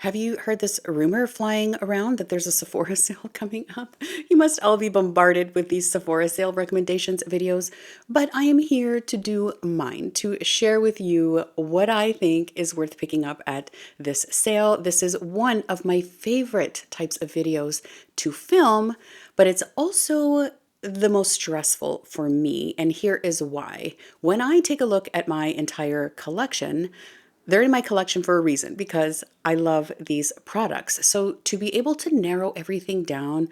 Have you heard this rumor flying around that there's a Sephora sale coming up? You must all be bombarded with these Sephora sale recommendations videos, but I am here to do mine, to share with you what I think is worth picking up at this sale. This is one of my favorite types of videos to film, but it's also the most stressful for me, and here is why. When I take a look at my entire collection, they're in my collection for a reason because I love these products. So to be able to narrow everything down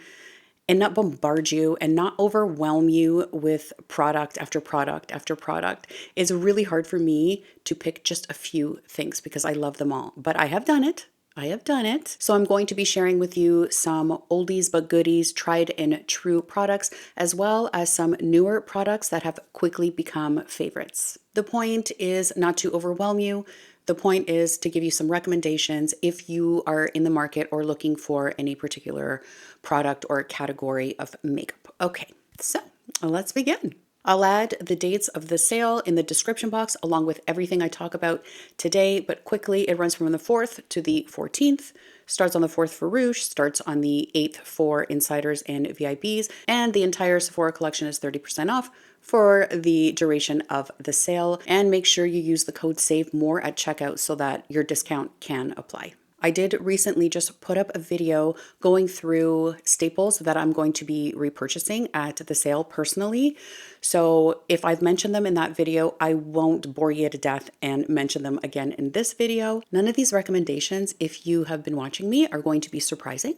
and not bombard you and not overwhelm you with product after product after product is really hard for me to pick just a few things because I love them all. But I have done it. I have done it. So I'm going to be sharing with you some oldies but goodies, tried and true products, as well as some newer products that have quickly become favorites. The point is not to overwhelm you. The point is to give you some recommendations if you are in the market or looking for any particular product or category of makeup. Okay, so let's begin. I'll add the dates of the sale in the description box along with everything I talk about today, but quickly it runs from the 4th to the 14th. Starts on the 4th for Rouge, starts on the 8th for Insiders and VIPs, and the entire Sephora collection is 30% off for the duration of the sale. And make sure you use the code SAVEMORE at checkout so that your discount can apply. I did recently just put up a video going through staples that I'm going to be repurchasing at the sale personally. So if I've mentioned them in that video, I won't bore you to death and mention them again in this video. None of these recommendations, if you have been watching me, are going to be surprising.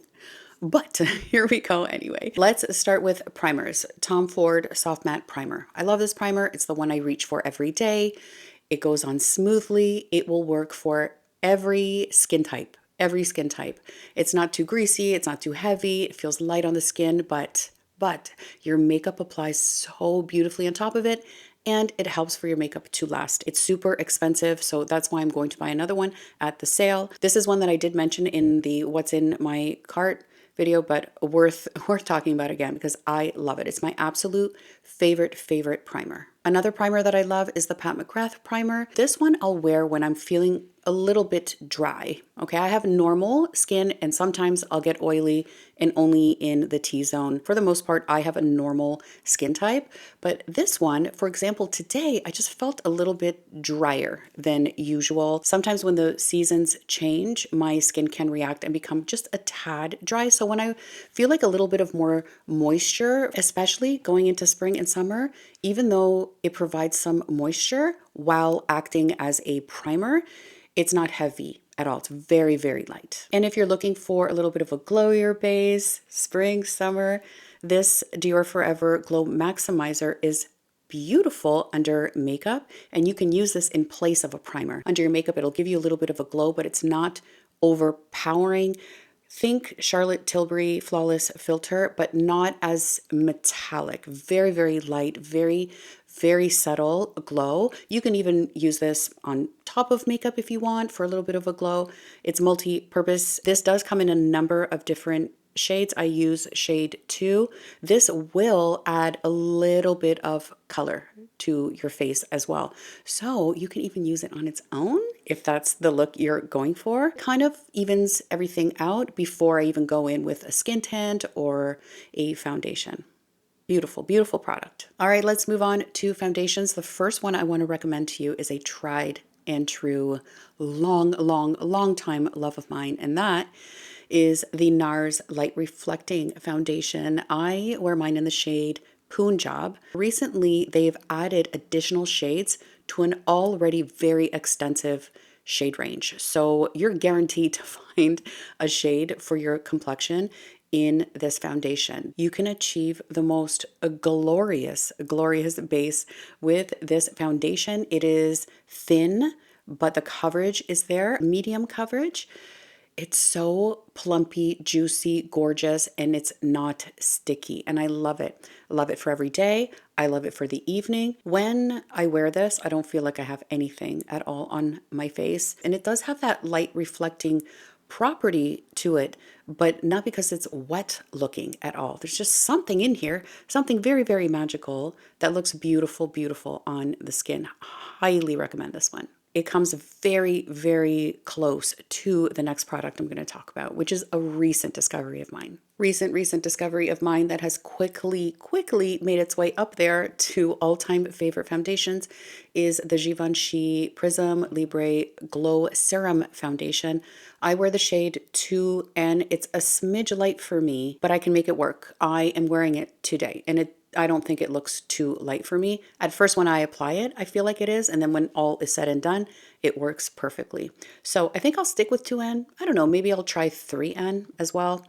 But here we go anyway. Let's start with primers. Tom Ford Soft Matte Primer. I love this primer. It's the one I reach for every day. It goes on smoothly. It will work for every skin type. Every skin type. It's not too greasy. It's not too heavy. It feels light on the skin, but your makeup applies so beautifully on top of it, and it helps for your makeup to last. It's super expensive, so that's why I'm going to buy another one at the sale. This is one that I did mention in the what's in my cart video, but worth talking about again because I love it. It's my absolute favorite primer. Another primer that I love is the Pat McGrath primer. This one I'll wear when I'm feeling a little bit dry. Okay, I have normal skin and sometimes I'll get oily and only in the T-zone. For the most part, I have a normal skin type, but this one, for example, today I just felt a little bit drier than usual. Sometimes when the seasons change, my skin can react and become just a tad dry. So when I feel like a little bit of more moisture, especially going into spring and summer, even though it provides some moisture while acting as a primer, it's not heavy at all. It's very light. And if you're looking for a little bit of a glowier base, spring, summer, this Dior Forever Glow Maximizer is beautiful under makeup, and you can use this in place of a primer. Under your makeup, it'll give you a little bit of a glow, but it's not overpowering. Think Charlotte Tilbury Flawless Filter, but not as metallic. Very light, very subtle glow. You can even use this on top of makeup if you want for a little bit of a glow. It's multi-purpose. This does come in a number of different shades. I use shade 2. This will add a little bit of color to your face as well. So you can even use it on its own if that's the look you're going for. Kind of evens everything out before I even go in with a skin tint or a foundation. Beautiful product. All right, let's move on to foundations. The first one I want to recommend to you is a tried and true long time love of mine, and that is the NARS Light Reflecting Foundation. I wear mine in the shade Punjab. Recently, they've added additional shades to an already very extensive shade range. So you're guaranteed to find a shade for your complexion in this foundation. You can achieve the most glorious base with this foundation. It is thin, but the coverage is there, medium coverage. It's so plumpy, juicy, gorgeous, and it's not sticky. And I love it. I love it for every day. I love it for the evening. When I wear this, I don't feel like I have anything at all on my face. And it does have that light reflecting property to it, but not because it's wet looking at all. There's just something in here, something very magical that looks beautiful on the skin. Highly recommend this one. it comes very, very close to the next product I'm going to talk about, which is a recent discovery of mine. Recent discovery of mine that has quickly made its way up there to all-time favorite foundations is the Givenchy Prism Libre Glow Serum Foundation. I wear the shade 2N. It's a smidge light for me, but I can make it work. I am wearing it today, and I don't think it looks too light for me. At first, when I apply it, I feel like it is. And then when all is said and done, it works perfectly. So I think I'll stick with 2N. I don't know, maybe I'll try 3N as well.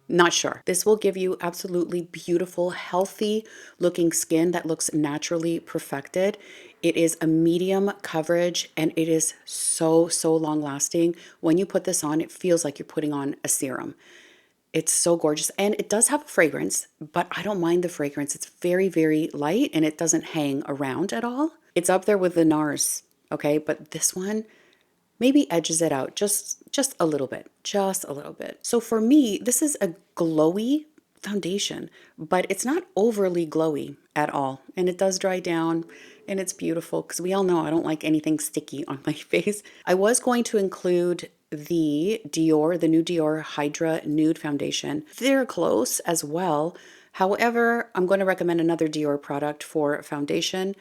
Not sure. This will give you absolutely beautiful, healthy looking skin that looks naturally perfected. It is a medium coverage and it is so long lasting. When you put this on, it feels like you're putting on a serum. It's so gorgeous, and it does have a fragrance, but I don't mind the fragrance. It's very light and it doesn't hang around at all. It's up there with the NARS, okay? But this one maybe edges it out just a little bit, So for me, this is a glowy foundation, but it's not overly glowy at all. And it does dry down and it's beautiful because we all know I don't like anything sticky on my face. I was going to include the new Dior Hydra Nude Foundation. They're close as well. However, I'm going to recommend another Dior product for foundation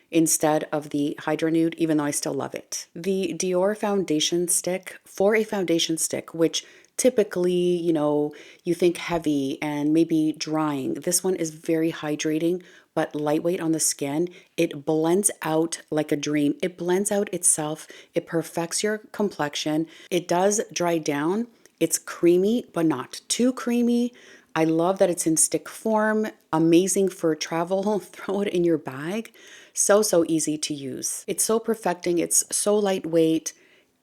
instead of the Hydra Nude, even though I still love it. The Dior foundation stick, for a foundation stick, which typically, you think heavy and maybe drying. This one is very hydrating, but lightweight on the skin. It blends out like a dream. It blends out itself. It perfects your complexion. It does dry down. It's creamy, but not too creamy. I love that it's in stick form. Amazing for travel. Throw it in your bag. So easy to use. It's so perfecting. It's so lightweight.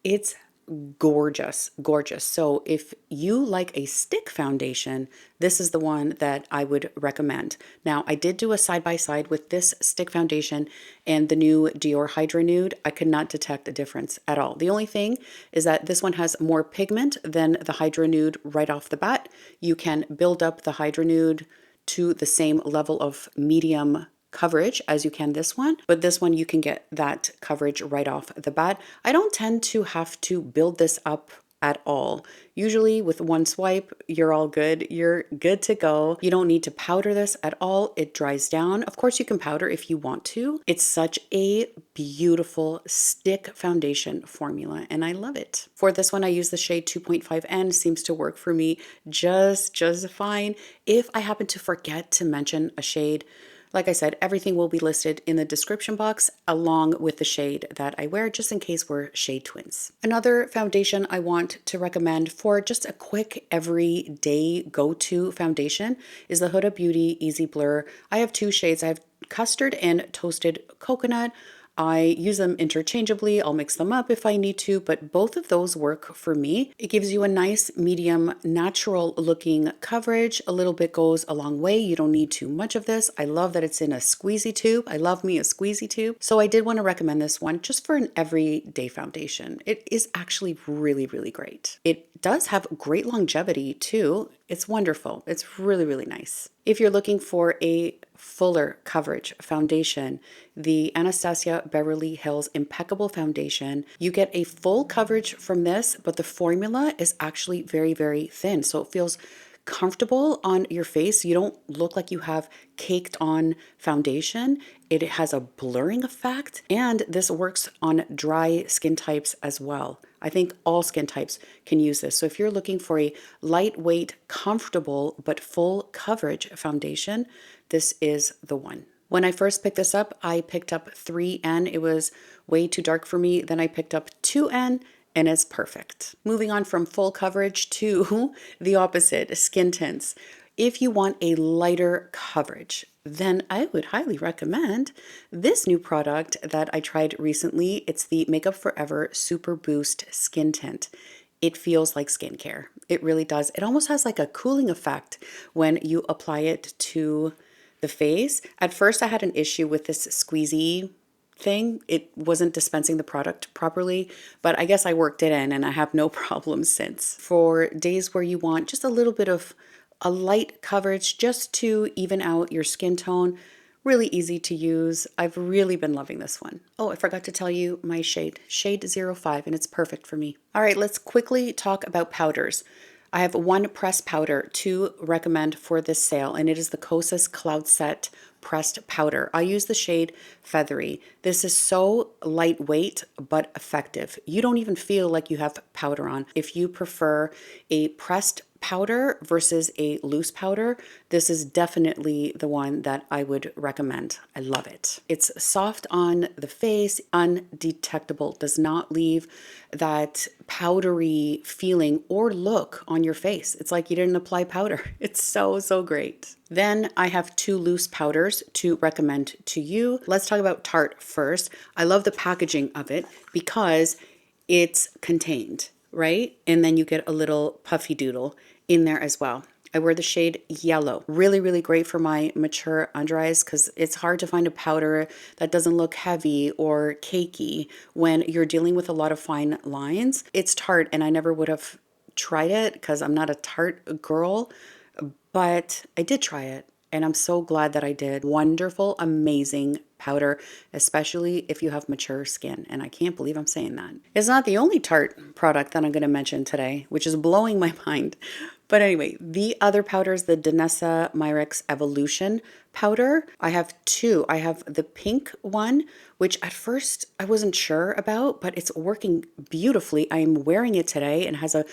It's gorgeous. So if you like a stick foundation, this is the one that I would recommend. Now, I did do a side-by-side with this stick foundation and the new Dior Hydra Nude. I could not detect a difference at all. The only thing is that this one has more pigment than the Hydra Nude right off the bat. You can build up the Hydra Nude to the same level of medium coverage as you can this one, but this one you can get that coverage right off the bat. I don't tend to have to build this up at all. Usually with one swipe, you're all good. You're good to go. You don't need to powder this at all. It dries down. Of course, you can powder if you want to. It's such a beautiful stick foundation formula, and I love it. For this one, I use the shade 2.5N. Seems to work for me just fine. If I happen to forget to mention a shade, like I said, everything will be listed in the description box along with the shade that I wear, just in case we're shade twins. Another foundation I want to recommend for just a quick everyday go-to foundation is the Huda Beauty Easy Blur. I have two shades. I have Custard and Toasted Coconut. I use them interchangeably. I'll mix them up if I need to, but both of those work for me. It gives you a nice medium, natural looking coverage. A little bit goes a long way. You don't need too much of this. I love that it's in a squeezy tube. I love me a squeezy tube. So I did want to recommend this one just for an everyday foundation. It is actually really great. It does have great longevity too. It's wonderful. It's really nice. If you're looking for a fuller coverage foundation, the Anastasia Beverly Hills Impeccable Foundation, you get a full coverage from this, but the formula is actually very thin. So it feels comfortable on your face. You don't look like you have caked on foundation. It has a blurring effect, and this works on dry skin types as well. I think all skin types can use this. So if you're looking for a lightweight, comfortable, but full coverage foundation, this is the one. When I first picked this up, I picked up 3N. It was way too dark for me. Then I picked up 2N, and it's perfect. Moving on from full coverage to the opposite, skin tints. If you want a lighter coverage, then I would highly recommend this new product that I tried recently. It's the Makeup Forever Super Boost Skin Tint. It feels like skincare. It really does. It almost has like a cooling effect when you apply it to the face. At first, I had an issue with this squeezy thing. It wasn't dispensing the product properly, but I guess I worked it in and I have no problems since. For days where you want just a little bit of a light coverage just to even out your skin tone, Really easy to use. I've really been loving this one. Oh, I forgot to tell you my shade, shade 05, and it's perfect for me. All right, let's quickly talk about powders. I have one pressed powder to recommend for this sale, and it is the Kosas Cloud Set pressed powder. I use the shade Feathery. This is so lightweight but effective. You don't even feel like you have powder on. If you prefer a pressed powder versus a loose powder, this is definitely the one that I would recommend. I love it. It's soft on the face, undetectable, does not leave that powdery feeling or look on your face. It's like you didn't apply powder. It's so, so great. Then I have two loose powders to recommend to you. Let's talk about Tarte first. I love the packaging of it because it's contained, right? And then you get a little puffy doodle in there as well. I wear the shade Yellow. Really, really great for my mature under eyes because it's hard to find a powder that doesn't look heavy or cakey when you're dealing with a lot of fine lines. It's Tarte, and I never would have tried it because I'm not a Tarte girl, but I did try it. And I'm so glad that I did. Wonderful, amazing powder, especially if you have mature skin. And I can't believe I'm saying that. It's not the only Tarte product that I'm going to mention today, which is blowing my mind. But anyway, the other powders, the Danessa Myricks Evolution powder, I have two. I have the pink one, which at first I wasn't sure about, but it's working beautifully. I am wearing it today and has a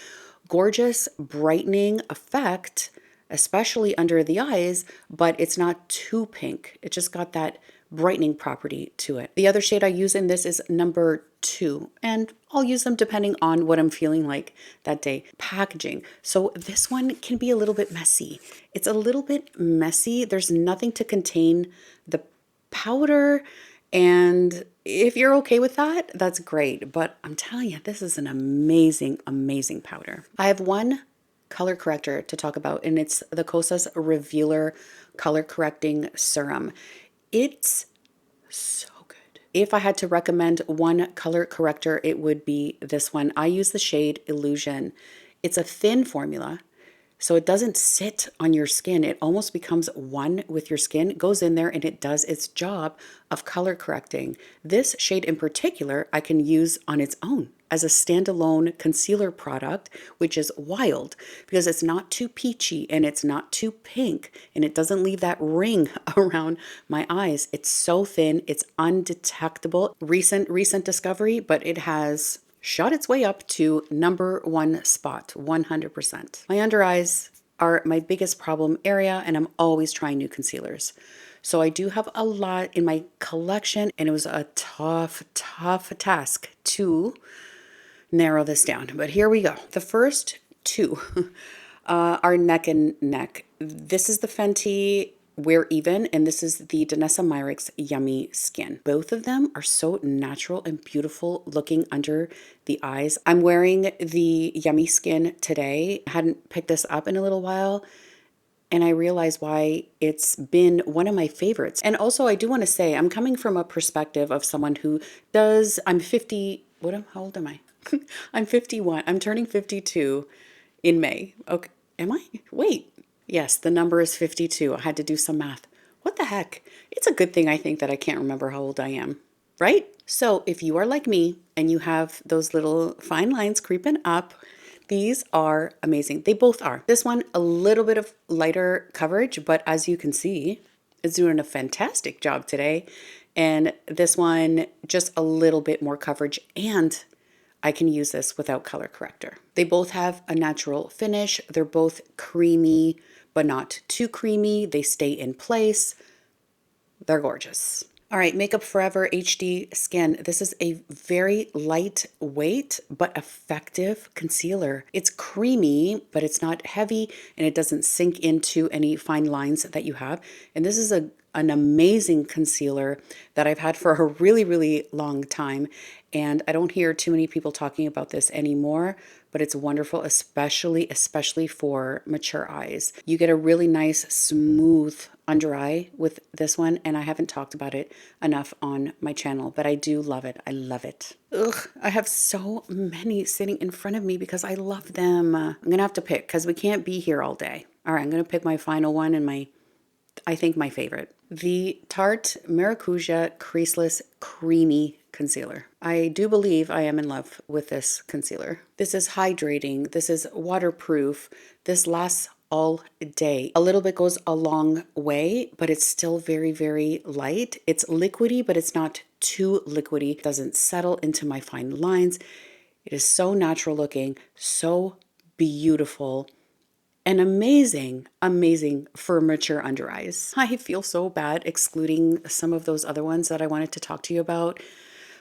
gorgeous brightening effect, especially under the eyes, but it's not too pink. It just got that brightening property to it. The other shade I use in this is number 2, and I'll use them depending on what I'm feeling like that day. Packaging. So this one can be a little bit messy. It's a little bit messy. There's nothing to contain the powder, and if you're okay with that, that's great. But I'm telling you, this is an amazing, amazing powder. I have one color corrector to talk about, and it's the Kosas Revealer Color Correcting Serum. It's so good. If I had to recommend one color corrector, it would be this one. I use the shade Illusion. It's a thin formula, so it doesn't sit on your skin. It almost becomes one with your skin. It goes in there and it does its job of color correcting. This shade in particular, I can use on its own as a standalone concealer product, which is wild because it's not too peachy and it's not too pink and it doesn't leave that ring around my eyes. It's so thin, it's undetectable. Recent discovery, but it has shot its way up to #1 spot, 100%. My under eyes are my biggest problem area, and I'm always trying new concealers. So I do have a lot in my collection, and it was a tough task to narrow this down. But here we go. The first two are neck and neck. This is the Fenty Wear Even, and this is the Danessa Myricks Yummy Skin. Both of them are so natural and beautiful looking under the eyes. I'm wearing the Yummy Skin today. I hadn't picked this up in a little while, and I realized why it's been one of my favorites. And also, I do want to say, I'm coming from a perspective of someone who does, I'm 50, how old am I? I'm 51. I'm turning 52 in May. Okay, am I? Wait. Yes, the number is 52. I had to do some math. What the heck? It's a good thing I think that I can't remember how old I am, right? So if you are like me and you have those little fine lines creeping up, these are amazing. They both are. This one, a little bit of lighter coverage, but as you can see, it's doing a fantastic job today. And this one, just a little bit more coverage, and I can use this without color corrector. They both have a natural finish. They're both creamy, but not too creamy. They stay in place. They're gorgeous. All right, Makeup Forever HD Skin. This is a very lightweight but effective concealer. It's creamy, but it's not heavy, and it doesn't sink into any fine lines that you have. And this is an amazing concealer that I've had for a really, really long time. And I don't hear too many people talking about this anymore, but it's wonderful, especially for mature eyes. You get a really nice, smooth under eye with this one, and I haven't talked about it enough on my channel, but I do love it. I love it. Ugh, I have so many sitting in front of me because I love them. I'm gonna have to pick because we can't be here all day. All right, I'm gonna pick my final one and my I think my favorite. The Tarte Maracuja Creaseless Creamy Concealer. I do believe I am in love with this concealer. This is hydrating. This is waterproof. This lasts all day. A little bit goes a long way, but it's still very, very light. It's liquidy, but it's not too liquidy. It doesn't settle into my fine lines. It is so natural looking, so beautiful, and amazing, amazing for mature under eyes. I feel so bad excluding some of those other ones that I wanted to talk to you about.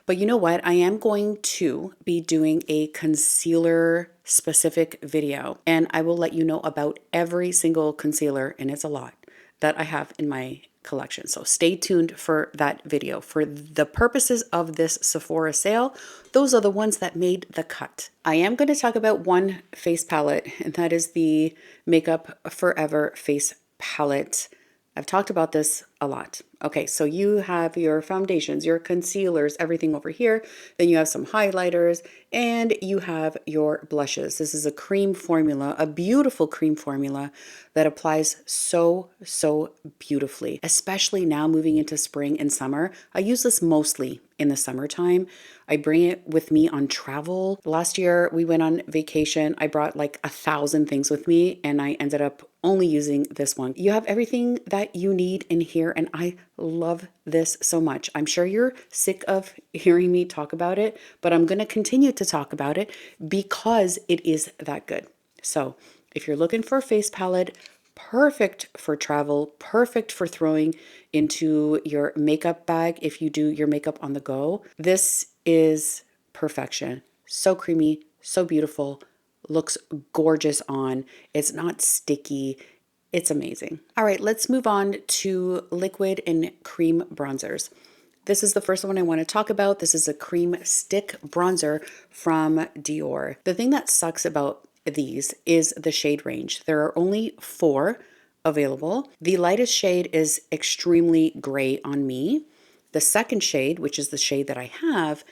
But you know what? I am going to be doing a concealer specific video, and I will let you know about every single concealer, and it's a lot, that I have in my collection. So stay tuned for that video. For the purposes of this Sephora sale, those are the ones that made the cut. I am going to talk about one face palette, and that is the Makeup Forever face palette. I've talked about this a lot. Okay, so you have your foundations, your concealers, everything over here. Then you have some highlighters and you have your blushes. This is a cream formula, a beautiful cream formula that applies so, so beautifully, especially now moving into spring and summer. I use this mostly in the summertime. I bring it with me on travel. Last year we went on vacation. I brought like 1,000 things with me and I ended up only using this one. You have everything that you need in here, and I love this so much. I'm sure you're sick of hearing me talk about it, but I'm going to continue to talk about it because it is that good. So if you're looking for a face palette, perfect for travel, perfect for throwing into your makeup bag if you do your makeup on the go, this is perfection. So creamy, so beautiful, looks gorgeous on. It's not sticky. It's amazing. All right, let's move on to liquid and cream bronzers. This is the first one I want to talk about. This is a cream stick bronzer from Dior. The thing that sucks about these is the shade range. There are only 4 available. The lightest shade is extremely gray on me. The second shade, which is the shade that I have,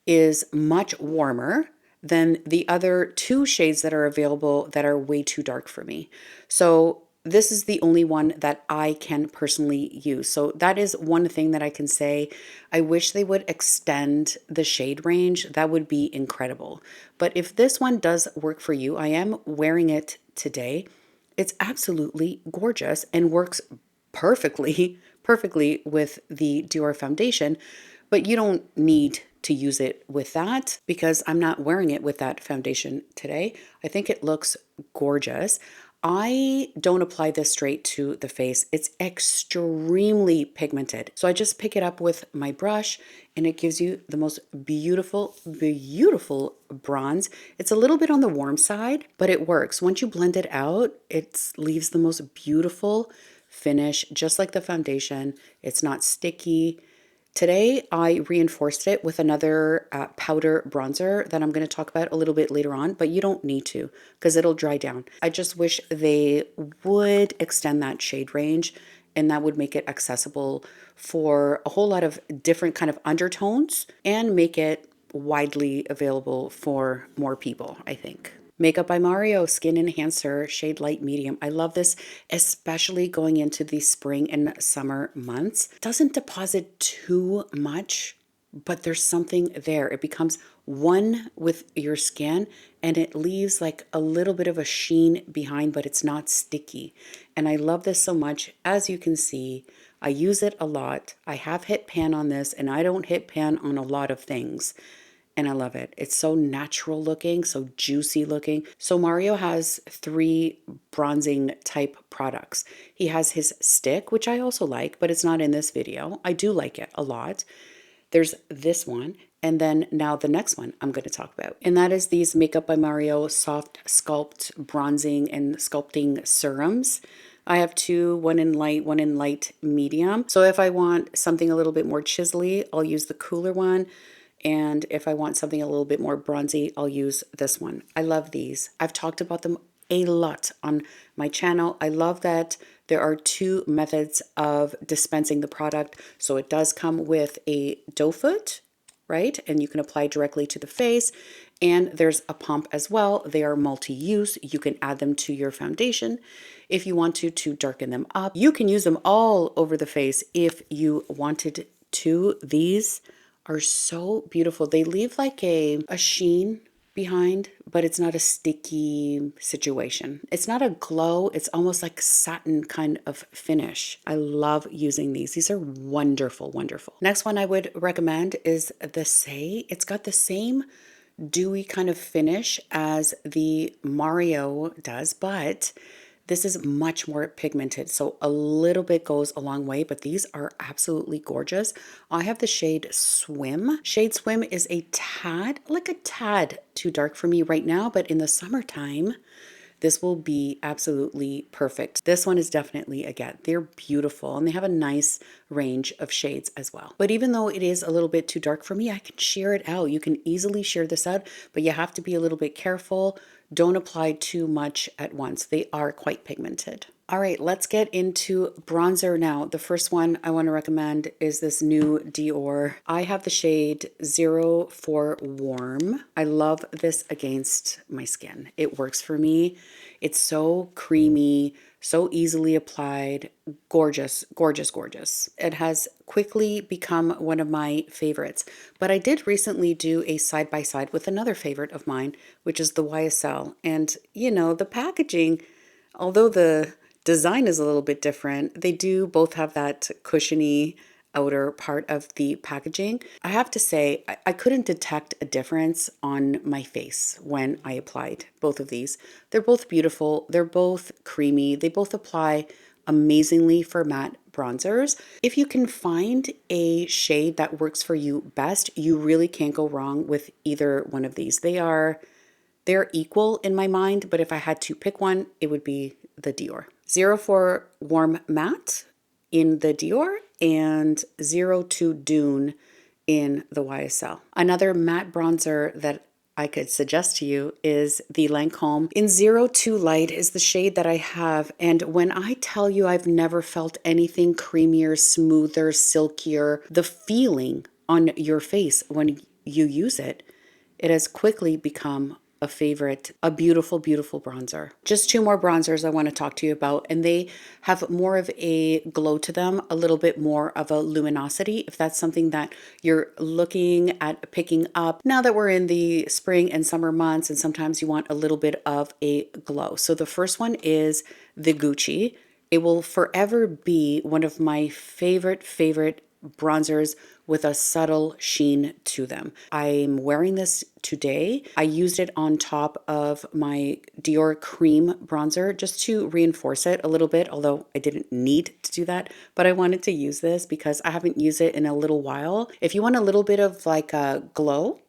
is much warmer than the other 2 shades that are available that are way too dark for me. So this is the only one that I can personally use. So that is one thing that I can say. I wish they would extend the shade range. That would be incredible. But if this one does work for you, I am wearing it today. It's absolutely gorgeous and works perfectly, perfectly with the Dior foundation, but you don't need to use it with that because I'm not wearing it with that foundation today. I think it looks gorgeous. I don't apply this straight to the face. It's extremely pigmented. So I just pick it up with my brush and it gives you the most beautiful, beautiful bronze. It's a little bit on the warm side, but it works. Once you blend it out, it leaves the most beautiful finish, just like the foundation. It's not sticky. Today, I reinforced it with another powder bronzer that I'm going to talk about a little bit later on, but you don't need to because it'll dry down. I just wish they would extend that shade range, and that would make it accessible for a whole lot of different kind of undertones and make it widely available for more people, I think. Makeup by Mario Skin Enhancer Shade Light Medium. I love this, especially going into the spring and summer months. Doesn't deposit too much, but there's something there. It becomes one with your skin and it leaves like a little bit of a sheen behind, but it's not sticky. And I love this so much. As you can see, I use it a lot. I have hit pan on this and I don't hit pan on a lot of things. And I love it. It's so natural looking, so juicy looking. So Mario has 3 bronzing type products. He has his stick, which I also like, but it's not in this video. I do like it a lot. There's this one, and then now the next one I'm going to talk about. And that is these Makeup by Mario Soft Sculpt Bronzing and Sculpting Serums. I have 2, one in light medium. So if I want something a little bit more chiselly, I'll use the cooler one. And if I want something a little bit more bronzy, I'll use this one. I love these. I've talked about them a lot on my channel. I love that there are 2 methods of dispensing the product. So it does come with a doe foot right? And you can apply directly to the face. And there's a pump as well. They are multi-use. You can add them to your foundation if you want to darken them up. You can use them all over the face if you wanted to. These are so beautiful. They leave like a sheen behind, but it's not a sticky situation. It's not a glow. It's almost like satin kind of finish. I love using these. These are wonderful, wonderful. Next one I would recommend is the Say. It's got the same dewy kind of finish as the Mario does, but this is much more pigmented, so a little bit goes a long way, but these are absolutely gorgeous. I have the shade Swim. Shade Swim is a tad, like a tad too dark for me right now, but in the summertime, this will be absolutely perfect. This one is definitely a get. They're beautiful and they have a nice range of shades as well. But even though it is a little bit too dark for me, I can sheer it out. You can easily sheer this out, but you have to be a little bit careful. Don't apply too much at once. They are quite pigmented. All right, let's get into bronzer now. The first one I want to recommend is this new Dior. I have the shade 04 Warm. I love this against my skin. It works for me. It's so creamy, so easily applied. Gorgeous, gorgeous, gorgeous. It has quickly become one of my favorites. But I did recently do a side-by-side with another favorite of mine, which is the YSL. And, you know, the packaging, although the design is a little bit different, they do both have that cushiony outer part of the packaging. I have to say, I couldn't detect a difference on my face when I applied both of these. They're both beautiful. They're both creamy. They both apply amazingly for matte bronzers. If you can find a shade that works for you best, you really can't go wrong with either one of these. They're equal in my mind, but if I had to pick one, it would be the Dior. 04 Warm Matte in the Dior and 02 Dune in the YSL. Another matte bronzer that I could suggest to you is the Lancome in 02 Light is the shade that I have. And when I tell you I've never felt anything creamier, smoother, silkier, the feeling on your face when you use it, it has quickly become a favorite, a beautiful, beautiful bronzer. Just two more bronzers I want to talk to you about, and they have more of a glow to them, a little bit more of a luminosity, if that's something that you're looking at picking up now that we're in the spring and summer months, and sometimes you want a little bit of a glow. So the first one is the Gucci. It will forever be one of my favorite bronzers with a subtle sheen to them. I'm wearing this today. I used it on top of my Dior Cream bronzer just to reinforce it a little bit, although I didn't need to do that, but I wanted to use this because I haven't used it in a little while. If you want a little bit of like a glow,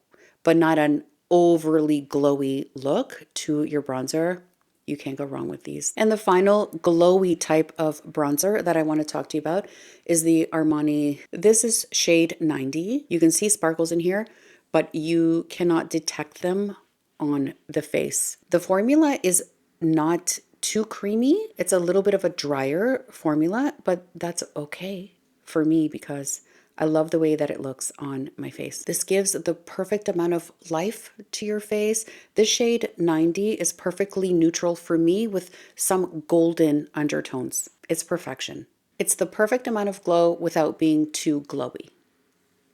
but not an overly glowy look to your bronzer, you can't go wrong with these. And the final glowy type of bronzer that I want to talk to you about is the Armani. This is shade 90. You can see sparkles in here, but you cannot detect them on the face. The formula is not too creamy. It's a little bit of a drier formula, but that's okay for me because I love the way that it looks on my face. This gives the perfect amount of life to your face. This shade 90 is perfectly neutral for me with some golden undertones. It's perfection. It's the perfect amount of glow without being too glowy.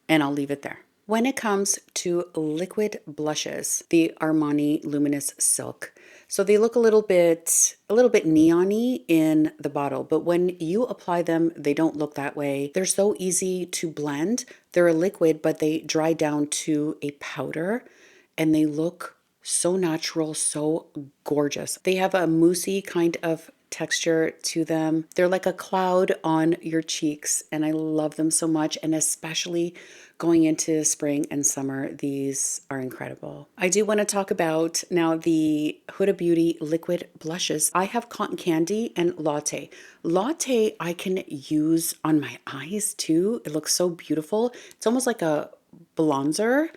And I'll leave it there. When it comes to liquid blushes, the Armani Luminous Silk. So they look a little bit neon-y in the bottle, but when you apply them, they don't look that way. They're so easy to blend. They're a liquid, but they dry down to a powder and they look so natural, so gorgeous. They have a moussey kind of texture to them. They're like a cloud on your cheeks and I love them so much, and especially going into spring and summer, these are incredible. I do want to talk about now the Huda Beauty liquid blushes. I have Cotton Candy and Latte. Latte I can use on my eyes too. It looks so beautiful. It's almost like a bronzer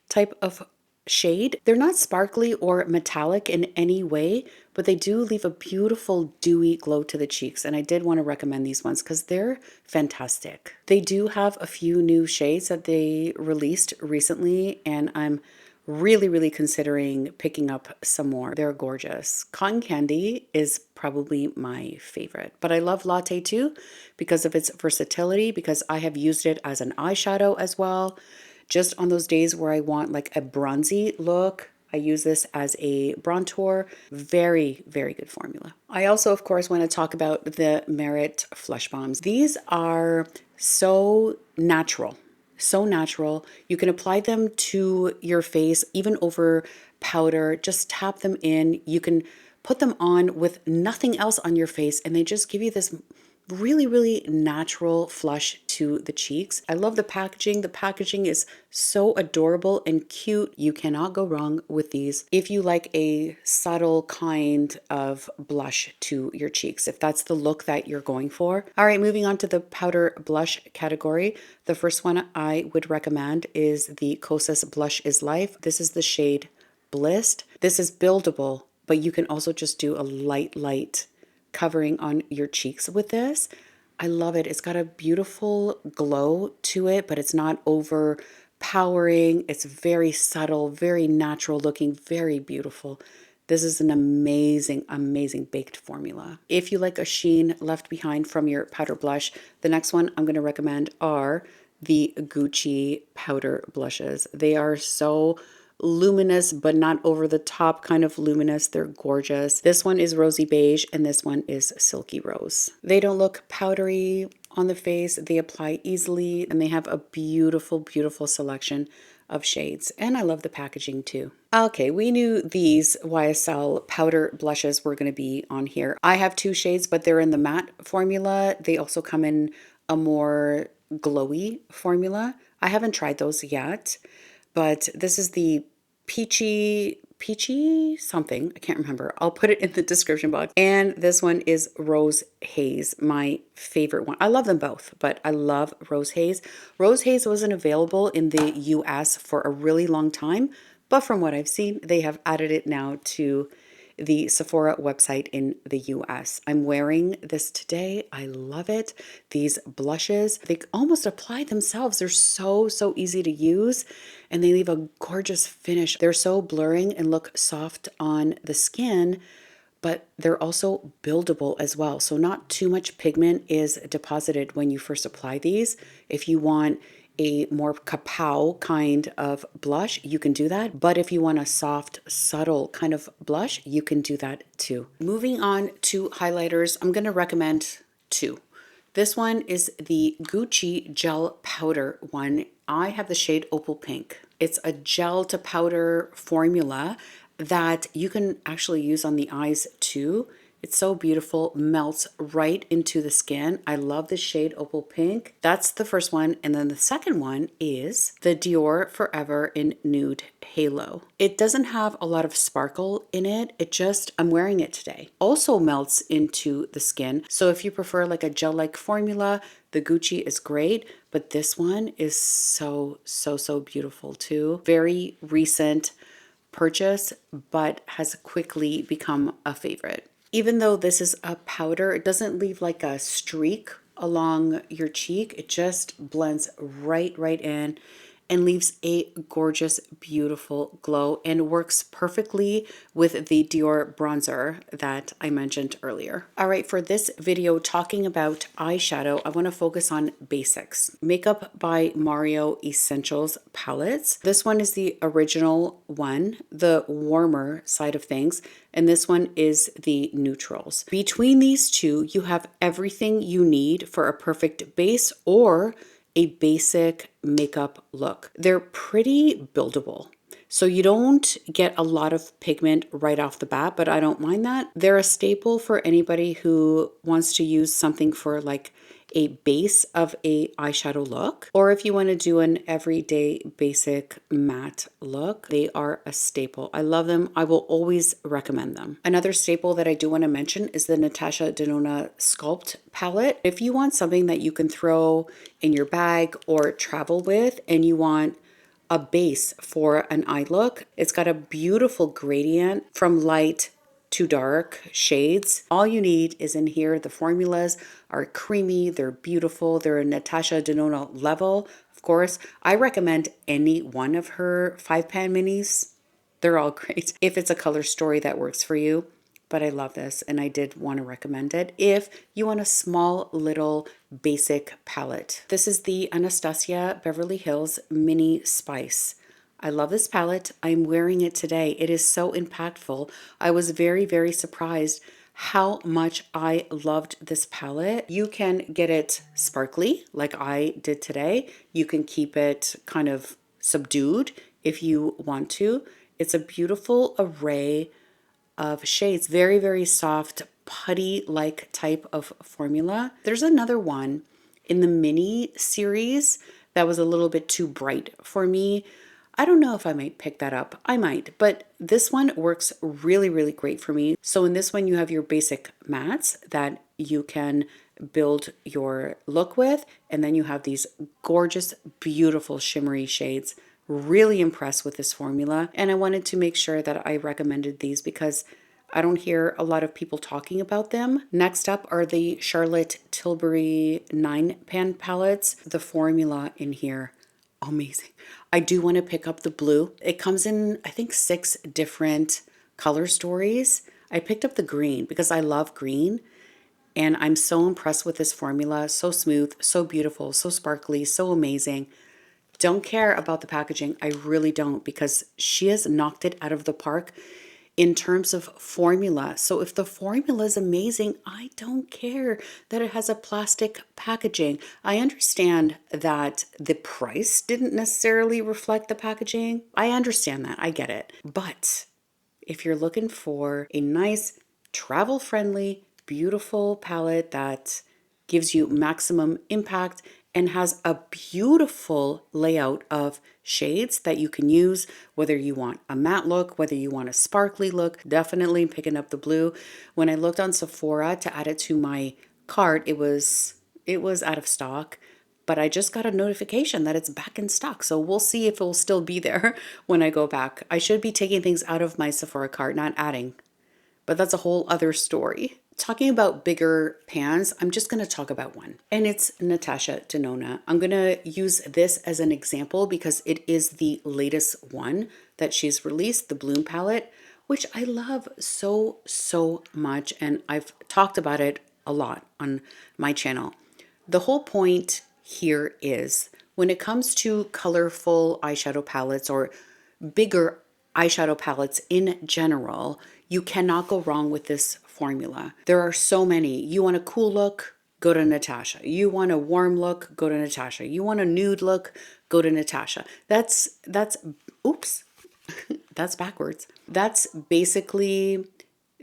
type of shade. They're not sparkly or metallic in any way, but they do leave a beautiful dewy glow to the cheeks. And I did want to recommend these ones because they're fantastic. They do have a few new shades that they released recently, and I'm really considering picking up some more. They're gorgeous. Cotton Candy is probably my favorite, but I love Latte too because of its versatility, because I have used it as an eyeshadow as well. Just on those days where I want like a bronzy look, I use this as a bronzer. Very good formula. I also, of course, want to talk about the Merit Flush Bombs. These are so natural. So natural. You can apply them to your face, even over powder. Just tap them in. You can put them on with nothing else on your face, and they just give you this really natural flush to the cheeks. I love the packaging. The packaging is so adorable and cute. You cannot go wrong with these if you like a subtle kind of blush to your cheeks, if that's the look that you're going for. All right, moving on to the powder blush category. The first one I would recommend is the Kosas Blush is Life. This is the shade Bliss. This is buildable, but you can also just do a light covering on your cheeks with this. I love it. It's got a beautiful glow to it, but it's not overpowering. It's very subtle, very natural looking, very beautiful. This is an amazing baked formula. If you like a sheen left behind from your powder blush, the next one I'm going to recommend are the Gucci powder blushes. They are so luminous, but not over the top kind of luminous. They're gorgeous. This one is rosy beige and this one is silky rose. They don't look powdery on the face. They apply easily and they have a beautiful selection of shades. And I love the packaging too. Okay, we knew these YSL powder blushes were going to be on here. I have two shades, but they're in the matte formula. They also come in a more glowy formula. I haven't tried those yet, but this is the peachy something. I can't remember. I'll put it in the description box. And this one is Rose Haze, my favorite one. I love them both, but I love Rose Haze. Rose Haze wasn't available in the US for a really long time, but from what I've seen, they have added it now to the Sephora website in the US. I'm wearing this today. I love it. These blushes, they almost apply themselves. They're so easy to use and they leave a gorgeous finish. They're so blurring and look soft on the skin, but they're also buildable as well. So not too much pigment is deposited when you first apply these. If you want a more kapow kind of blush, you can do that. But if you want a soft, subtle kind of blush, you can do that too. Moving on to highlighters, I'm going to recommend two. This one is the Gucci Gel Powder one. I have the shade Opal Pink. It's a gel to powder formula that you can actually use on the eyes too. It's so beautiful, melts right into the skin. I love the shade Opal Pink. That's the first one. And then the second one is the Dior Forever in Nude Halo. It doesn't have a lot of sparkle in it. I'm wearing it today. Also melts into the skin. So if you prefer like a gel-like formula, the Gucci is great, but this one is so beautiful too. Very recent purchase, but has quickly become a favorite. Even though this is a powder, it doesn't leave like a streak along your cheek. It just blends right in and leaves a gorgeous, beautiful glow and works perfectly with the Dior bronzer that I mentioned earlier. All right, for this video talking about eyeshadow, I want to focus on basics. Makeup by Mario Essentials palettes. This one is the original one, the warmer side of things, and this one is the neutrals. Between these two, you have everything you need for a perfect base or a basic makeup look. They're pretty buildable. So you don't get a lot of pigment right off the bat, but I don't mind that. They're a staple for anybody who wants to use something for like a base of a eyeshadow look, or if you want to do an everyday basic matte look, they are a staple. I love them. I will always recommend them. Another staple that I do want to mention is the Natasha Denona Sculpt palette. If you want something that you can throw in your bag or travel with and you want a base for an eye look. It's got a beautiful gradient from light to dark shades. All you need is in here. The formulas are creamy, they're beautiful, they're a Natasha Denona level. Of course, I recommend any one of her 5-pan minis. They're all great if it's a color story that works for you. But I love this and I did want to recommend it if you want a small little basic palette. This is the Anastasia Beverly Hills Mini Spice. I love this palette. I'm wearing it today. It is so impactful. I was very, very surprised how much I loved this palette. You can get it sparkly like I did today. You can keep it kind of subdued if you want to. It's a beautiful array of shades, very, very soft, putty-like type of formula. There's another one in the mini series that was a little bit too bright for me. I don't know if I might pick that up. I might, but this one works really, really great for me. So in this one, you have your basic mattes that you can build your look with, and then you have these gorgeous, beautiful shimmery shades. Really impressed with this formula, and I wanted to make sure that I recommended these because I don't hear a lot of people talking about them. Next up are the Charlotte Tilbury 9-pan palettes. The formula in here, amazing. I do want to pick up the blue. It comes in, I think, 6 different color stories. I picked up the green because I love green, and I'm so impressed with this formula. So smooth, so beautiful, so sparkly, so amazing. Don't care about the packaging. I really don't, because she has knocked it out of the park in terms of formula. So if the formula is amazing, I don't care that it has a plastic packaging. I understand that the price didn't necessarily reflect the packaging. I understand that. I get it. But if you're looking for a nice, travel-friendly, beautiful palette that gives you maximum impact and has a beautiful layout of shades that you can use, whether you want a matte look, whether you want a sparkly look, definitely picking up the blue. When I looked on Sephora to add it to my cart, it was out of stock, but I just got a notification that it's back in stock. So we'll see if it will still be there when I go back. I should be taking things out of my Sephora cart, not adding, but that's a whole other story. Talking about bigger pans, I'm just going to talk about one, and it's Natasha Denona. I'm going to use this as an example because it is the latest one that she's released, the Bloom palette, which I love so, so much, and I've talked about it a lot on my channel. The whole point here is when it comes to colorful eyeshadow palettes or bigger eyeshadow palettes in general, you cannot go wrong with this formula. There are so many. You want a cool look, go to Natasha. You want a warm look, go to Natasha. You want a nude look, go to Natasha. Oops, that's backwards. That's basically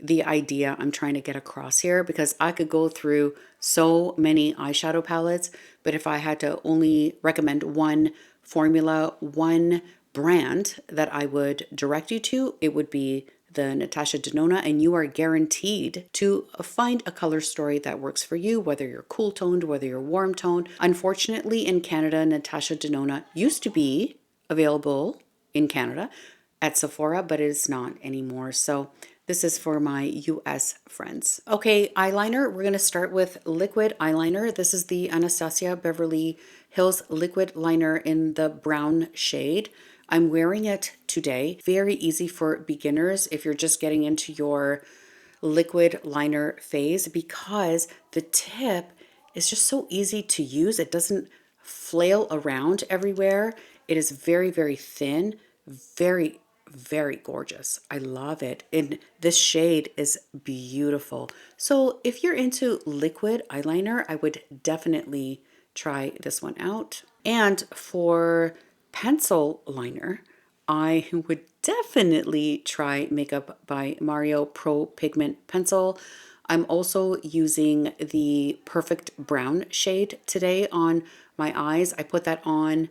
the idea I'm trying to get across here, because I could go through so many eyeshadow palettes, but if I had to only recommend one formula, one brand that I would direct you to, it would be the Natasha Denona, and you are guaranteed to find a color story that works for you, whether you're cool toned, whether you're warm toned. Unfortunately, in Canada, Natasha Denona used to be available in Canada at Sephora, but it is not anymore. So this is for my US friends. Okay, eyeliner. We're going to start with liquid eyeliner. This is the Anastasia Beverly Hills liquid liner in the brown shade. I'm wearing it today. Very easy for beginners if you're just getting into your liquid liner phase, because the tip is just so easy to use. It doesn't flail around everywhere. It is very, very thin, very, very gorgeous. I love it. And this shade is beautiful. So if you're into liquid eyeliner, I would definitely try this one out. And for pencil liner, I would definitely try Makeup by Mario Pro Pigment Pencil. I'm also using the Perfect Brown shade today on my eyes. I put that on,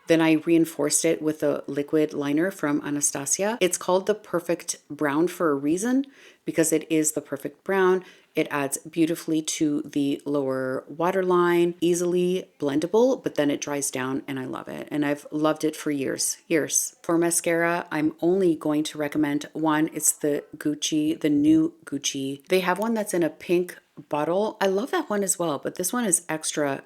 then I reinforced it with a liquid liner from Anastasia. It's called the Perfect Brown for a reason, because it is the perfect brown. It adds beautifully to the lower waterline, easily blendable, but then it dries down and I love it. And I've loved it for years. For mascara, I'm only going to recommend one. It's the Gucci, the new Gucci. They have one that's in a pink bottle. I love that one as well, but this one is extra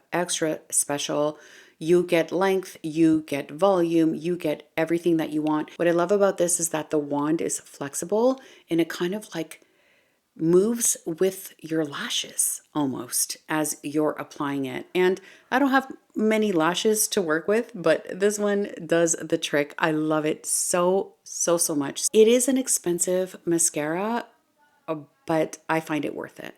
special. You get length, you get volume, you get everything that you want. What I love about this is that the wand is flexible and it kind of like moves with your lashes almost as you're applying it. And I don't have many lashes to work with, but this one does the trick. I love it so much. It is an expensive mascara, but I find it worth it.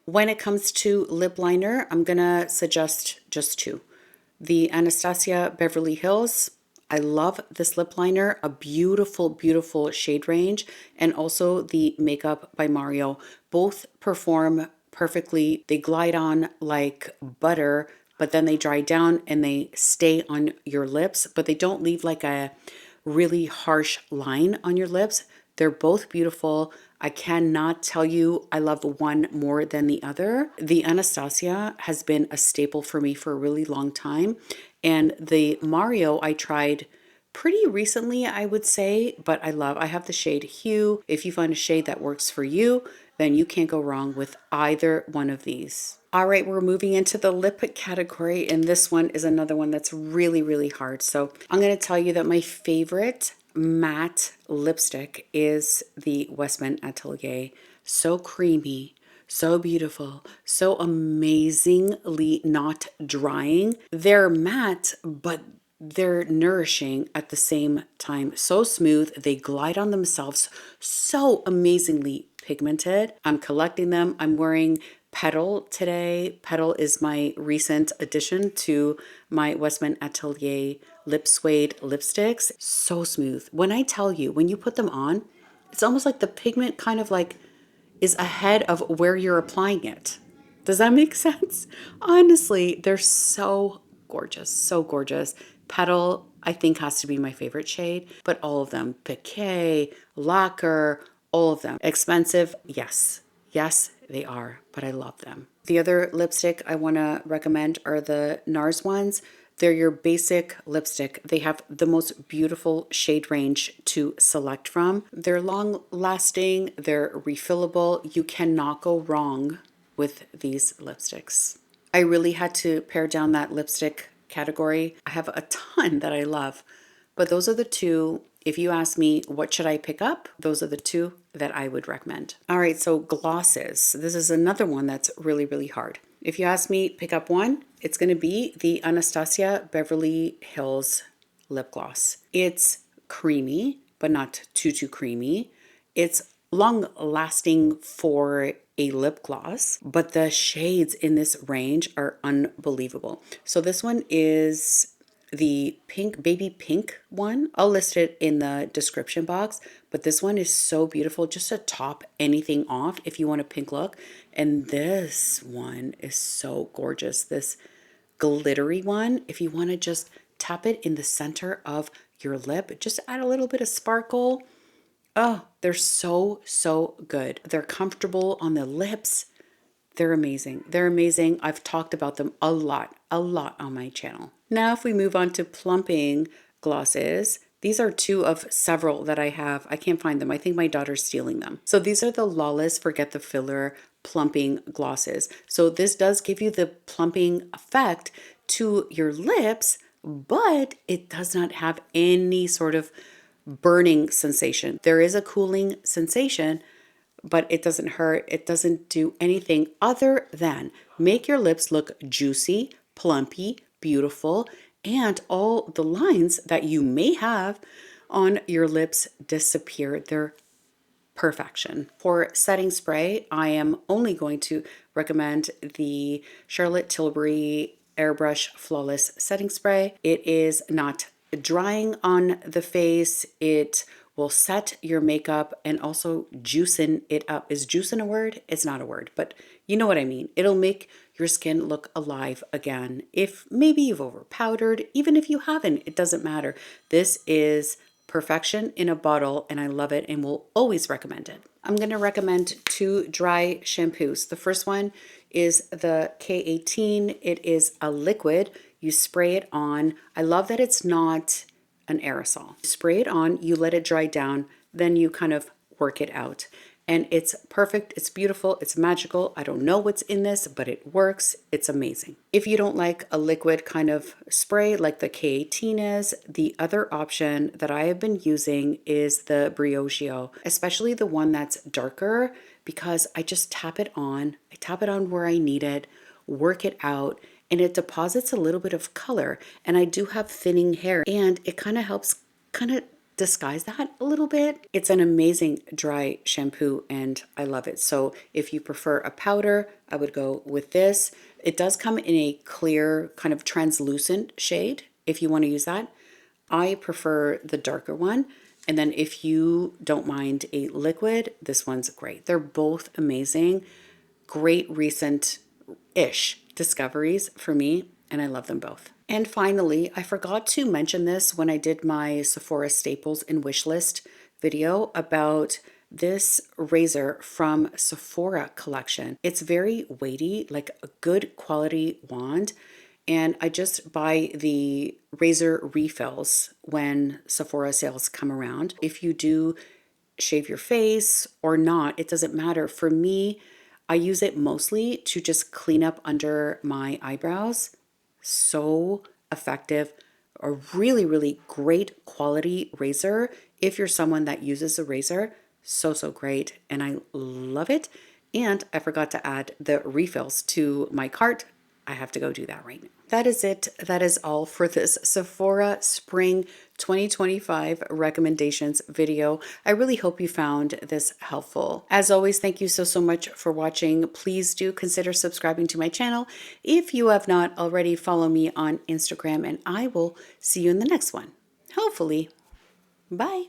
When it comes to lip liner, I'm gonna suggest just two. The Anastasia Beverly Hills. I love this lip liner, a beautiful shade range, and also the Makeup by Mario. Both perform perfectly. They glide on like butter, but then they dry down and they stay on your lips, but they don't leave like a really harsh line on your lips. They're both beautiful. I cannot tell you I love one more than the other. The Anastasia has been a staple for me for a really long time. And the Mario I tried pretty recently, I would say, but I have the shade Hue. If you find a shade that works for you, then you can't go wrong with either one of these. All right, we're moving into the lip category, and this one is another one that's really hard. So I'm going to tell you that my favorite matte lipstick is the Westman Atelier. So creamy, so beautiful, so amazingly not drying. They're matte, but they're nourishing at the same time. So smooth, they glide on themselves, so amazingly pigmented. I'm collecting them. I'm wearing Petal today. Petal is my recent addition to my Westman Atelier lip suede lipsticks. So smooth. When I tell you, when you put them on, it's almost like the pigment kind of like is ahead of where you're applying it. Does that make sense? Honestly, they're so gorgeous, so gorgeous. Petal, I think, has to be my favorite shade, but all of them, Piquet, Lacquer, all of them. Expensive, yes. Yes, they are, but I love them. The other lipstick I want to recommend are the NARS ones. They're your basic lipstick. They have the most beautiful shade range to select from. They're long lasting, they're refillable. You cannot go wrong with these lipsticks. I really had to pare down that lipstick category. I have a ton that I love, but those are the two. If you ask me what should I pick up, those are the two that I would recommend. All right, so glosses. This is another one that's really hard. If you ask me pick up one, it's going to be the Anastasia Beverly Hills lip gloss. It's creamy, but not too creamy. It's long lasting for a lip gloss, but the shades in this range are unbelievable. So this one is the pink, baby pink one. I'll list it in the description box, but this one is so beautiful just to top anything off if you want a pink look. And this one is so gorgeous. This glittery one, if you want to just tap it in the center of your lip, just add a little bit of sparkle. Oh, they're so good. They're comfortable on the lips. They're amazing. They're amazing. I've talked about them a lot on my channel. Now, if we move on to plumping glosses, these are two of several that I have. I can't find them. I think my daughter's stealing them. So these are the Lawless Forget the Filler plumping glosses. So this does give you the plumping effect to your lips, but it does not have any sort of burning sensation. There is a cooling sensation, but it doesn't hurt. It doesn't do anything other than make your lips look juicy, plumpy, beautiful, and all the lines that you may have on your lips disappear. They're perfection. For setting spray, I am only going to recommend the Charlotte Tilbury Airbrush Flawless Setting Spray. It is not drying on the face. It will set your makeup and also juicen it up. Is juicen a word? It's not a word, but you know what I mean. It'll make your skin look alive again. If maybe you've over powdered, even if you haven't, it doesn't matter. This is perfection in a bottle and I love it and will always recommend it. I'm going to recommend two dry shampoos. The first one is the K18. It is a liquid. You spray it on. I love that it's not an aerosol. You spray it on, you let it dry down, then you kind of work it out. And it's perfect, it's beautiful, it's magical. I don't know what's in this, but it works. It's amazing. If you don't like a liquid kind of spray like the K18 is, the other option that I have been using is the Briogeo, especially the one that's darker, because I just tap it on. I tap it on where I need it, work it out, and it deposits a little bit of color. And I do have thinning hair, and it kind of helps disguise that a little bit. It's an amazing dry shampoo and I love it. So if you prefer a powder, I would go with this. It does come in a clear kind of translucent shade if you want to use that. I prefer the darker one. And then if you don't mind a liquid, this one's great. They're both amazing. Great recent-ish discoveries for me, and I love them both. And finally, I forgot to mention this when I did my Sephora staples and wish list video about this razor from Sephora collection. It's very weighty, like a good quality wand. And I just buy the razor refills when Sephora sales come around. If you do shave your face or not, it doesn't matter. For me, I use it mostly to just clean up under my eyebrows. So effective, a really, really great quality razor. If you're someone that uses a razor, so great. And I love it. And I forgot to add the refills to my cart. I have to go do that right now. That is it. That is all for this Sephora Spring 2025 recommendations video. I really hope you found this helpful. As always, thank you so much for watching. Please do consider subscribing to my channel. If you have not already, follow me on Instagram and I will see you in the next one. Hopefully. Bye.